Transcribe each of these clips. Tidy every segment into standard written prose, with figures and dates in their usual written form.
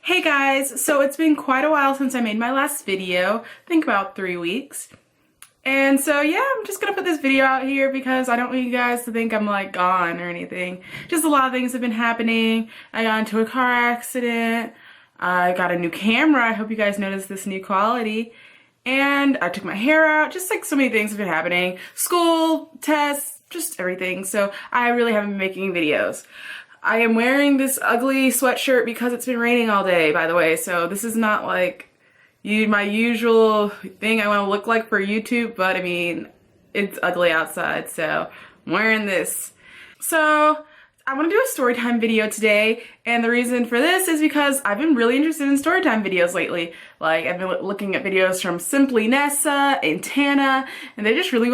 Hey guys, so it's been quite a while since I made my last video, I think about 3 weeks. And so yeah, I'm just gonna put this video out here because I don't want you guys to think I'm like gone or anything. Just a lot of things have been happening. I got into a car accident, I got a new camera, I hope you guys noticed this new quality. And I took my hair out, just like so many things have been happening. School, tests, just everything. So I really haven't been making videos. I am wearing this ugly sweatshirt because it's been raining all day, by the way, so this is not like my usual thing I want to look like for YouTube, but I mean, it's ugly outside, so I'm wearing this. So I want to do a story time video today, and the reason for this is because I've been really interested in story time videos lately. Like, I've been looking at videos from Simply Nessa and Tana, and they just really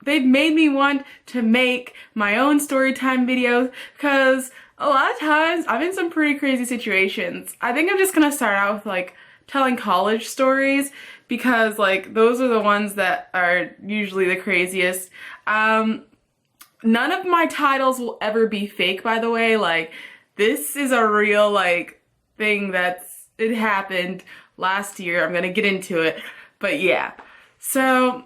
they've made me want to make my own story time videos, because a lot of times I'm in some pretty crazy situations. I think I'm just gonna start out with like telling college stories, because like those are the ones that are usually the craziest. None of my titles will ever be fake, by the way. Like, this is a real, like, thing it happened last year. I'm gonna get into it, but yeah. So,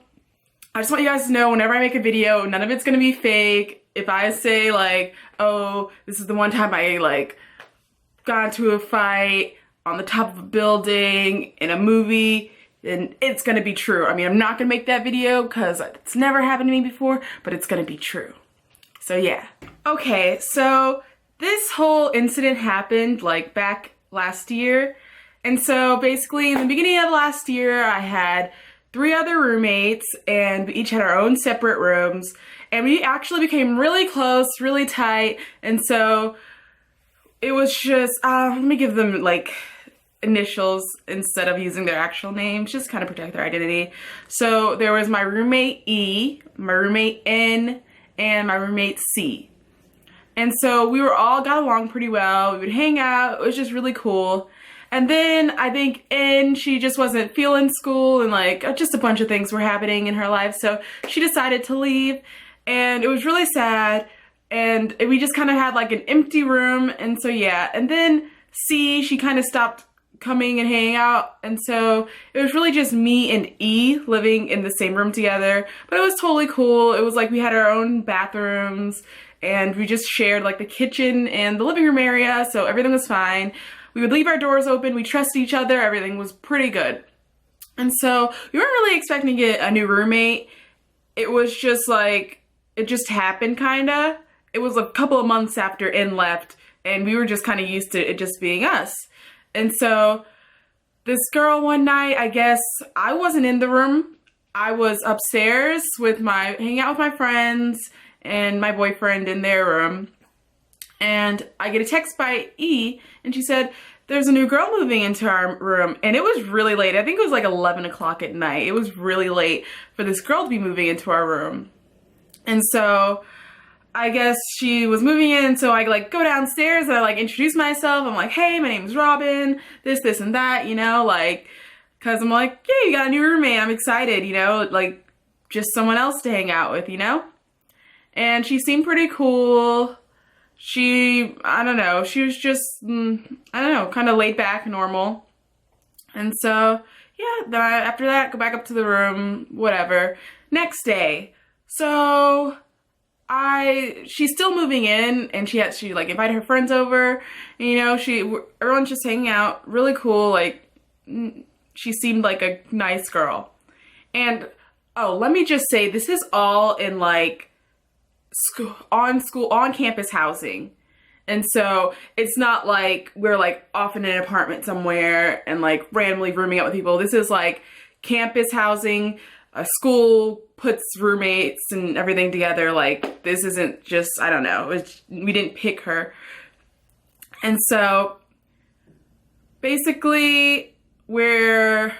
I just want you guys to know, whenever I make a video, none of it's gonna be fake. If I say, like, oh, this is the one time I, like, got into a fight on the top of a building in a movie, then it's gonna be true. I mean, I'm not gonna make that video because it's never happened to me before, but it's gonna be true. So yeah. Okay, so this whole incident happened like back last year. And so basically in the beginning of last year, I had 3 other roommates and we each had our own separate rooms. And we actually became really close, really tight. And so it was just, let me give them like initials instead of using their actual names, just kind of protect their identity. So there was my roommate E, my roommate N, and my roommate C. And so we got along pretty well. We would hang out. It was just really cool. And then I think N, she just wasn't feeling school, and like just a bunch of things were happening in her life. So she decided to leave, and it was really sad. And we just kind of had like an empty room. And so yeah. And then C, she kind of stopped coming and hanging out, and so it was really just me and E living in the same room together, but it was totally cool. It was like we had our own bathrooms and we just shared like the kitchen and the living room area, so everything was fine. We would leave our doors open, we trusted each other, everything was pretty good. And so we weren't really expecting to get a new roommate. It was just like, it just happened kinda. It was a couple of months after N left, and we were just kind of used to it just being us. And so this girl one night, I guess I wasn't in the room. I was upstairs hanging out with my friends and my boyfriend in their room. And I get a text by E, and she said, there's a new girl moving into our room. And it was really late. I think it was like 11 o'clock at night. It was really late for this girl to be moving into our room. And so I guess she was moving in, so I like go downstairs and I like introduce myself. I'm like, hey, my name's Robin, this and that, you know, like, cause I'm like, yeah, you got a new roommate, I'm excited, you know, like just someone else to hang out with, you know? And she seemed pretty cool. I don't know, she was just, I don't know, kind of laid back, normal. And so, yeah, then after that, go back up to the room, whatever. Next day, so she's still moving in, and she like invited her friends over, and, you know, everyone's just hanging out, really cool, like, she seemed like a nice girl. And, oh, let me just say, this is all in like on campus housing. And so it's not like we're like off in an apartment somewhere and like randomly rooming out with people. This is like campus housing. A school puts roommates and everything together. Like, this isn't just, I don't know, we didn't pick her. And so basically where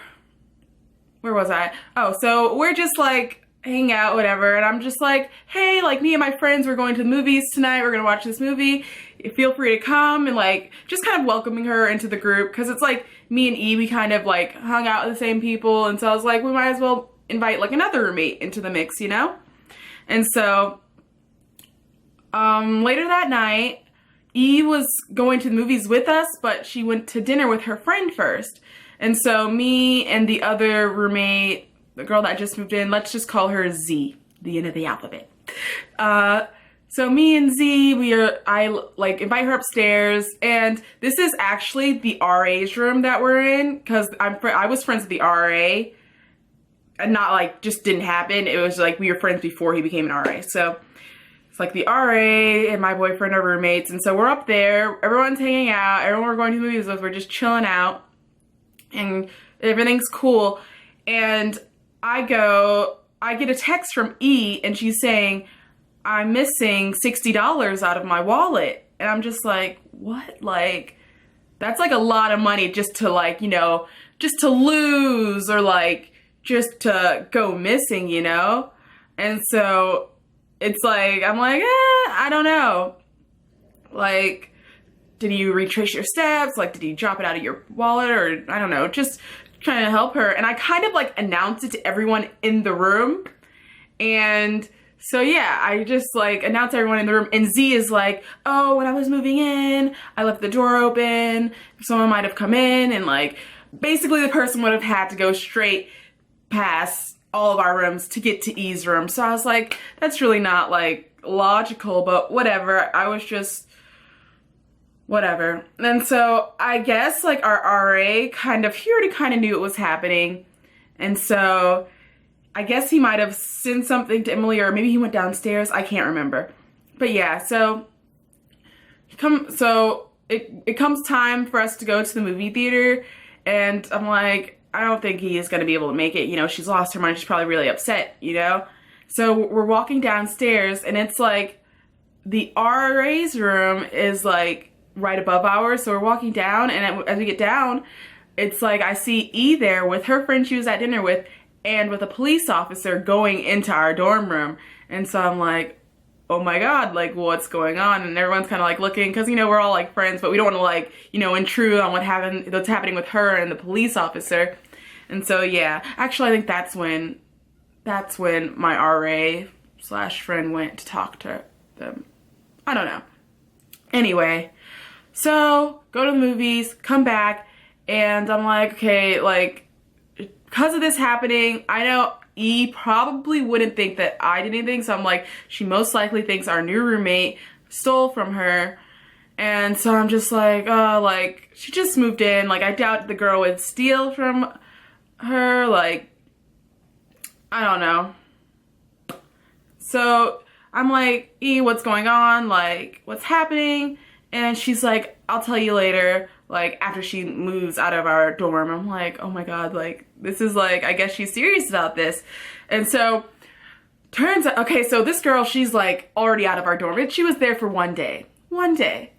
was I? Oh, so we're just like hanging out, whatever, and I'm just like, hey, like, me and my friends, we're going to the movies tonight, we're gonna watch this movie, feel free to come, and like just kind of welcoming her into the group, because it's like me and E, we kind of like hung out with the same people, and so I was like, we might as well invite like another roommate into the mix, you know? And so later that night, E was going to the movies with us, but she went to dinner with her friend first. And so me and the other roommate, the girl that just moved in, let's just call her Z, the end of the alphabet. So me and Z, I like invite her upstairs, and this is actually the RA's room that we're in, because I was friends with the RA, and not like just didn't happen. It was like we were friends before he became an RA. So it's like the RA and my boyfriend are roommates, and so we're up there, everyone's hanging out, everyone we're going to the movies with, we're just chilling out, and everything's cool. And I get a text from E, and she's saying, I'm missing $60 out of my wallet. And I'm just like, what? Like, that's like a lot of money just to like, you know, just to lose, or like just to go missing, you know? And so it's like, I'm like, I don't know. Like, did you retrace your steps? Like, did you drop it out of your wallet? Or I don't know, just trying to help her. And I kind of like announced it to everyone in the room. And so yeah, I just like announced everyone in the room, and Z is like, oh, when I was moving in, I left the door open. Someone might have come in, and like basically the person would have had to go straight past all of our rooms to get to E's room. So I was like, that's really not like logical, but whatever. I was just whatever. And so I guess like our RA he already kind of knew it was happening. And so I guess he might have sent something to Emily, or maybe he went downstairs. I can't remember. But yeah, so it comes time for us to go to the movie theater, and I'm like, I don't think he is going to be able to make it. You know, she's lost her mind. She's probably really upset, you know? So we're walking downstairs, and it's like the RA's room is like right above ours. So we're walking down, and as we get down, it's like I see E there with her friend she was at dinner with, and with a police officer going into our dorm room. And so I'm like, oh my God, like what's going on? And everyone's kind of like looking, because you know we're all like friends, but we don't want to like, you know, intrude on what's happening with her and the police officer. And so yeah, actually I think that's when my RA/friend went to talk to them. I don't know. Anyway, so go to the movies, come back, and I'm like, okay, like, because of this happening, I know E probably wouldn't think that I did anything, so I'm like, she most likely thinks our new roommate stole from her. And so I'm just like, oh, like, she just moved in, like, I doubt the girl would steal from her, like, I don't know. So I'm like, E, what's going on? Like, what's happening? And she's like, I'll tell you later, like, after she moves out of our dorm. I'm like, oh my God, like, this is like, I guess she's serious about this. And so, turns out, okay, so this girl, she's like already out of our dorm. She was there for one day. One day.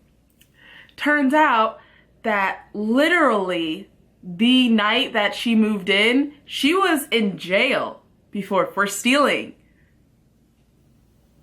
Turns out that literally the night that she moved in, she was in jail before for stealing.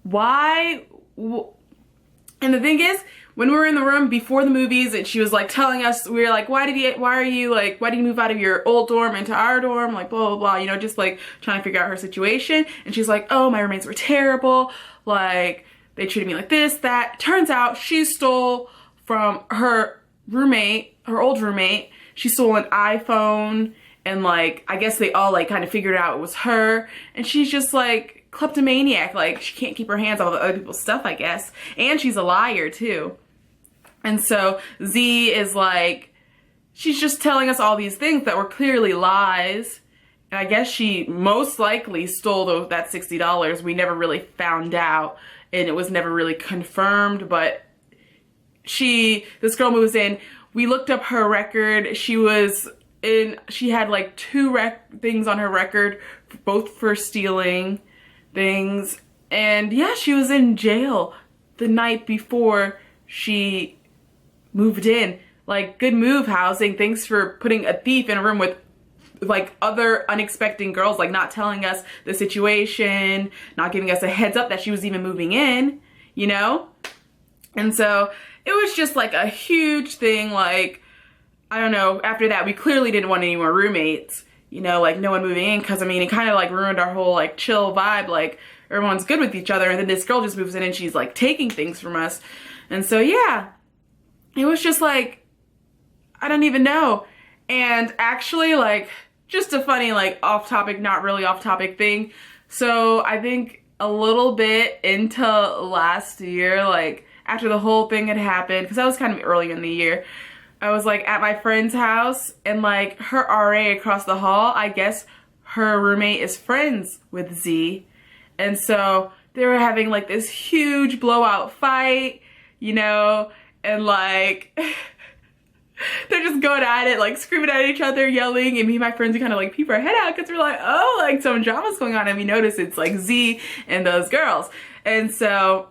Why? And the thing is, when we were in the room before the movies, and she was like telling us, we were like, why did you move out of your old dorm into our dorm? Like, blah, blah, blah, you know, just like trying to figure out her situation. And she's like, oh, my roommates were terrible. Like, they treated me like this, that. Turns out she stole from her roommate, her old roommate. She stole an iPhone, and like, I guess they all like kind of figured out it was her. And she's just like kleptomaniac. Like, she can't keep her hands off of other people's stuff, I guess. And she's a liar too. And so Z is like, she's just telling us all these things that were clearly lies. And I guess she most likely stole that $60. We never really found out, and it was never really confirmed, but this girl moves in. We looked up her record. She had like 2 things on her record, both for stealing things. And yeah, she was in jail the night before she moved in. Like, good move, housing. Thanks for putting a thief in a room with like other unexpected girls, like not telling us the situation, not giving us a heads up that she was even moving in, you know? And so it was just like a huge thing. Like, I don't know, after that we clearly didn't want any more roommates, you know, like no one moving in, because I mean it kind of like ruined our whole like chill vibe. Like, everyone's good with each other, and then this girl just moves in and she's like taking things from us. And so yeah, it was just like, I don't even know. And actually, like, just a funny, like, off topic, not really off topic thing. So I think a little bit into last year, like, after the whole thing had happened, because that was kind of early in the year, I was like at my friend's house, and like her RA across the hall, I guess her roommate is friends with Z. And so they were having like this huge blowout fight, you know, and like they're just going at it, like screaming at each other, yelling, and me and my friends kind of like peep our head out because we're like, oh, like some drama's going on, and we notice it's like Z and those girls. And so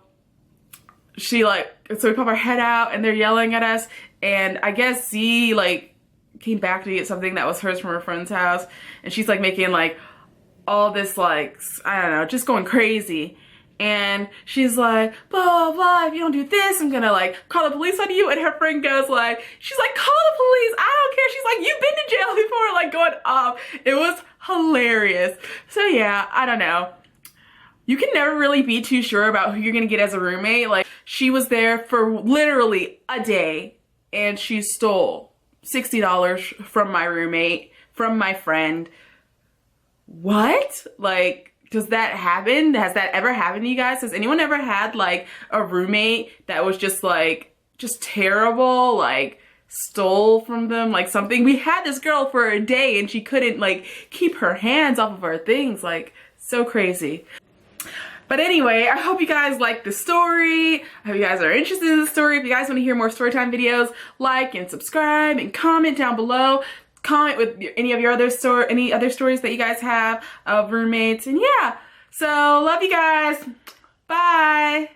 we pop our head out and they're yelling at us, and I guess Z like came back to get something that was hers from her friend's house, and she's like making like all this like, I don't know, just going crazy. And she's like, blah, blah, if you don't do this, I'm gonna like call the police on you. And her friend goes like, she's like, call the police, I don't care. She's like, you've been to jail before, like going off. It was hilarious. So yeah, I don't know. You can never really be too sure about who you're gonna get as a roommate. Like, she was there for literally a day and she stole $60 from my roommate, from my friend. What? Like, does that happen? Has that ever happened to you guys? Has anyone ever had like a roommate that was just like, just terrible, like stole from them, like something? We had this girl for a day and she couldn't like keep her hands off of our things, like so crazy. But anyway, I hope you guys like the story. I hope you guys are interested in the story. If you guys want to hear more Storytime videos, like and subscribe and comment down below. Comment with any other stories that you guys have of roommates. And yeah, so love you guys. Bye.